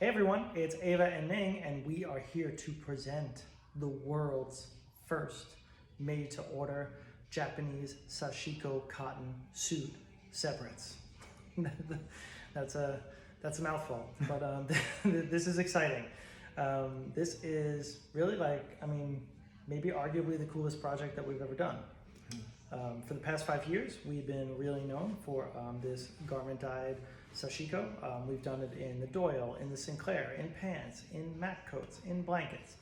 Hey everyone, it's Ava and Ming, and we are here to present the world's first made-to-order Japanese Sashiko cotton suit separates. that's a mouthful, but this is exciting. This is really maybe arguably the coolest project that we've ever done. For the past 5 years, we've been really known for this garment dyed Sashiko. We've done it in the Doyle, in the Sinclair, in pants, in mat coats, in blankets.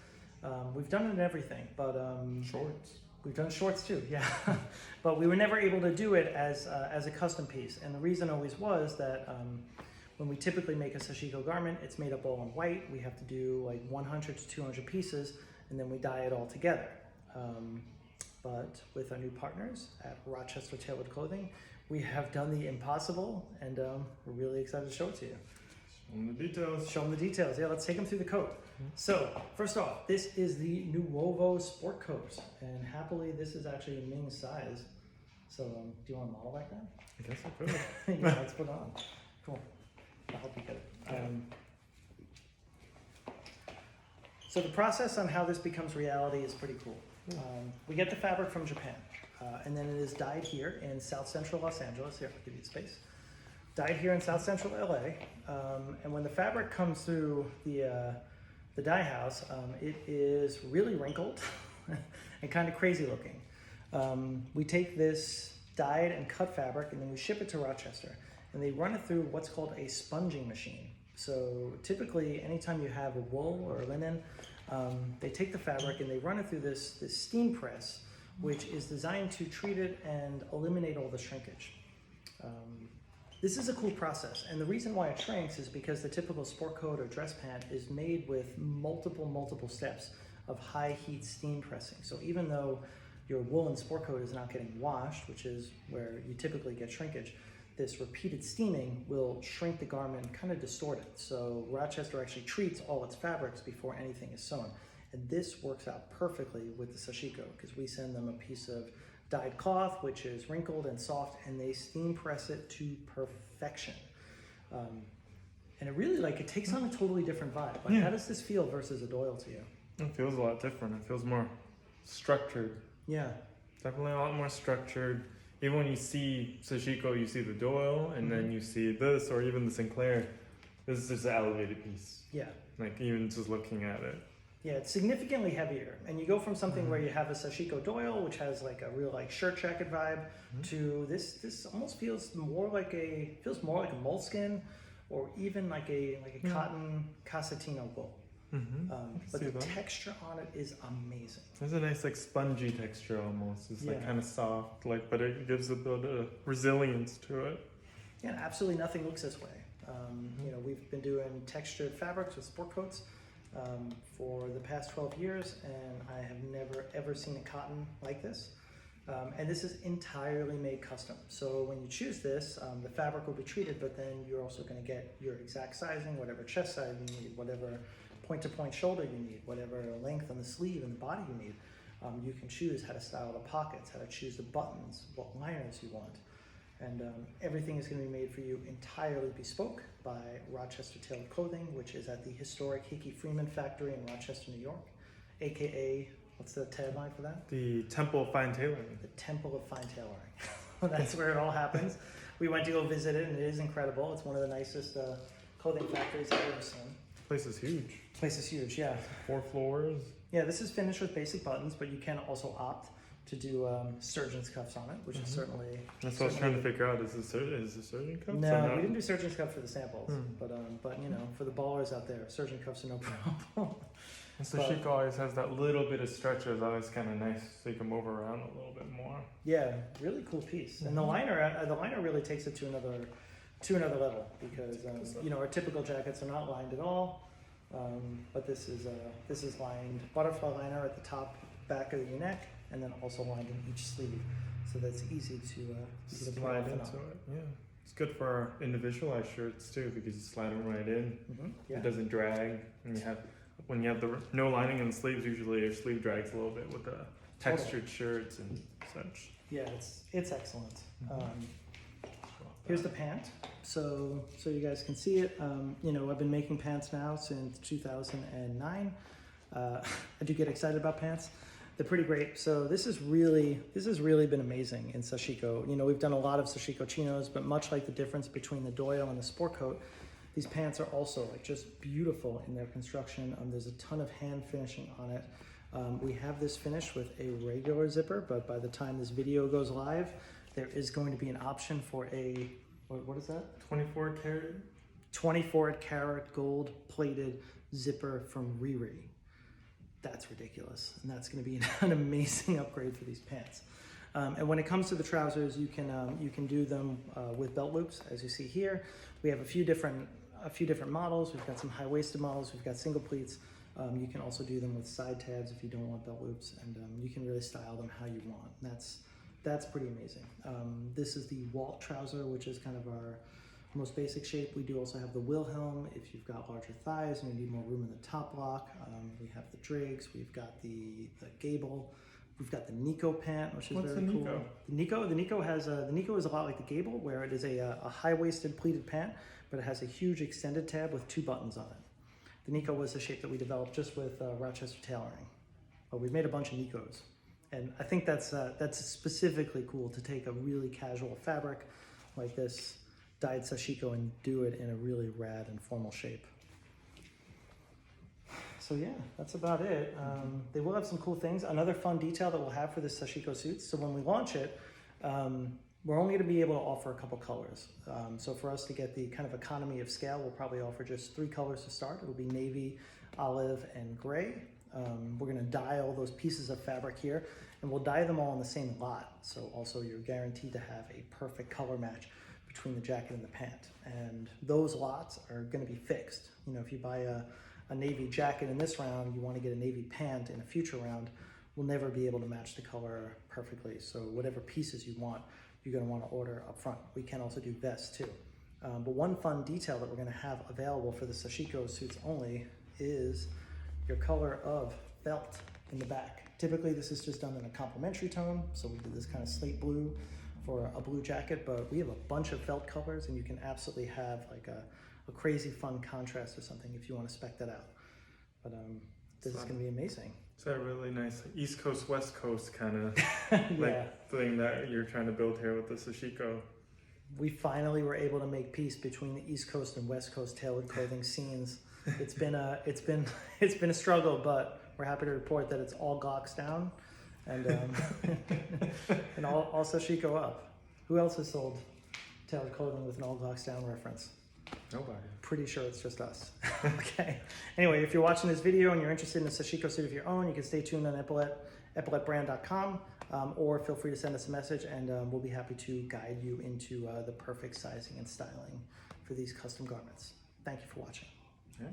We've done it in everything, but shorts. We've done shorts too, yeah. But we were never able to do it as a custom piece, and the reason always was that when we typically make a Sashiko garment, it's made up all in white. We have to do like 100 to 200 pieces, and then we dye it all together. But with our new partners at Rochester Tailored Clothing, we have done the impossible, and we're really excited to show it to you. Show them the details. Show them the details. Yeah, let's take them through the coat. So, first off, this is the Nuovo Sport Coat, and happily, this is actually in Ming's size. So, do you want to model like that? I guess I could. Yeah, let's put it on. Cool. I'll help you get it. So the process on how this becomes reality is pretty cool. We get the fabric from Japan, and then it is dyed here in South Central Los Angeles. Here, I'll give you space. Dyed here in South Central LA, and when the fabric comes through the dye house, it is really wrinkled and kind of crazy looking. We take this dyed and cut fabric, and then we ship it to Rochester, and they run it through what's called a sponging machine. So typically, anytime you have a wool or a linen, they take the fabric and they run it through this steam press, which is designed to treat it and eliminate all the shrinkage. This is a cool process, and the reason why it shrinks is because the typical sport coat or dress pant is made with multiple steps of high heat steam pressing. So even though your woolen sport coat is not getting washed, which is where you typically get shrinkage, this repeated steaming will shrink the garment and kind of distort it. So Rochester actually treats all its fabrics before anything is sewn. And this works out perfectly with the Sashiko, because we send them a piece of dyed cloth, which is wrinkled and soft, and they steam press it to perfection. And it really, it takes on a totally different vibe. How does this feel versus a Doyle to you? It feels a lot different. It feels more structured. Yeah. Definitely a lot more structured. Even when you see Sashiko, you see the Doyle, and then you see this, or even the Sinclair. This is just an elevated piece. Yeah. Even just looking at it. Yeah, it's significantly heavier. And you go from something where you have a Sashiko Doyle, which has like a real shirt jacket vibe, to this almost feels more like a moleskin, or even like a cotton Casatino wool. But the texture on it is amazing. There's a nice spongy texture almost. It's kind of soft, but it gives a bit of resilience to it. Yeah, absolutely nothing looks this way. We've been doing textured fabrics with sport coats for the past 12 years, and I have never ever seen a cotton like this. And this is entirely made custom. So when you choose this, the fabric will be treated, but then you're also going to get your exact sizing, whatever chest size you need, whatever point-to-point shoulder you need, whatever length on the sleeve and the body you need. You can choose how to style the pockets, how to choose the buttons, what liners you want. And everything is going to be made for you entirely bespoke by Rochester Tailored Clothing, which is at the historic Hickey Freeman factory in Rochester, New York, aka, what's the tagline for that? The Temple of Fine Tailoring. The Temple of Fine Tailoring. That's where it all happens. We went to go visit it, and it is incredible. It's one of the nicest clothing factories I've ever seen. Place is huge. Place is huge, yeah. 4 floors. Yeah, this is finished with basic buttons, but you can also opt to do surgeon's cuffs on it, which is certainly... That's what I was trying to figure out. Is it surgeon cuffs? No, we didn't do surgeon's cuffs for the samples, but for the ballers out there, surgeon cuffs are no problem. Sashiko always has that little bit of stretch that's always kind of nice, so you can move around a little bit more. Yeah, really cool piece. And the liner really takes it to another level, because our typical jackets are not lined at all, but this is lined butterfly liner at the top, back of your neck, and then also lined in each sleeve, so that's easy to slide into it. Yeah, it's good for our individualized shirts too, because you slide them right in. It doesn't drag, and when you have no lining in the sleeves, usually your sleeve drags a little bit with the textured shirts and such. Yeah, it's excellent. Here's the pant, so you guys can see it. You know, I've been making pants now since 2009. I do get excited about pants. They're pretty great. So this has really been amazing in Sashiko. You know, we've done a lot of Sashiko chinos, but much like the difference between the doyo and the sport coat, these pants are also like just beautiful in their construction. There's a ton of hand finishing on it. We have this finished with a regular zipper, but by the time this video goes live, there is going to be an option for a, what is that? 24 karat? 24 karat gold plated zipper from Riri. That's ridiculous. And that's going to be an amazing upgrade for these pants. And when it comes to the trousers, you can do them with belt loops, as you see here. We have a few different models. We've got some high-waisted models. We've got single pleats. You can also do them with side tabs if you don't want belt loops, and you can really style them how you want. And that's pretty amazing. This is the Walt trouser, which is kind of our most basic shape. We do also have the Wilhelm if you've got larger thighs and you need more room in the top block. We have the Driggs. We've got the Gable. We've got the Nico pant, which is very cool. The Nico is a lot like the Gable, where it is a high-waisted pleated pant, but it has a huge extended tab with 2 buttons on it. The Nico was the shape that we developed just with Rochester tailoring. But we've made a bunch of Nicos. And I think that's specifically cool to take a really casual fabric like this, dyed Sashiko, and do it in a really rad and formal shape. So yeah, that's about it. They will have some cool things. Another fun detail that we'll have for this Sashiko suits. So when we launch it, we're only going to be able to offer a couple colors. So for us to get the kind of economy of scale, we'll probably offer just 3 colors to start. It'll be navy, olive, and gray. We're going to dye all those pieces of fabric here, and we'll dye them all in the same lot. So also you're guaranteed to have a perfect color match between the jacket and the pant. And those lots are going to be fixed. You know, if you buy a navy jacket in this round, you want to get a navy pant in a future round, we'll never be able to match the color perfectly. So whatever pieces you want, you're going to want to order up front. We can also do vests too. But one fun detail that we're going to have available for the Sashiko suits only is your color of felt in the back. Typically this is just done in a complementary tone, so we did this kind of slate blue for a blue jacket, but we have a bunch of felt colors, and you can absolutely have like a crazy fun contrast or something if you want to spec that out. But this is going to be amazing. It's a really nice East Coast, West Coast kind of like thing that you're trying to build here with the Sashiko. We finally were able to make peace between the East Coast and West Coast tailored clothing scenes. It's been a struggle, but we're happy to report that it's all Glocks down, and and all Sashiko up. Who else has sold tailored clothing with an all Glocks down reference? Nobody. Pretty sure it's just us. Okay. Anyway, if you're watching this video and you're interested in a Sashiko suit of your own, you can stay tuned on epaulettebrand.com, or feel free to send us a message, and we'll be happy to guide you into the perfect sizing and styling for these custom garments. Thank you for watching. Yeah.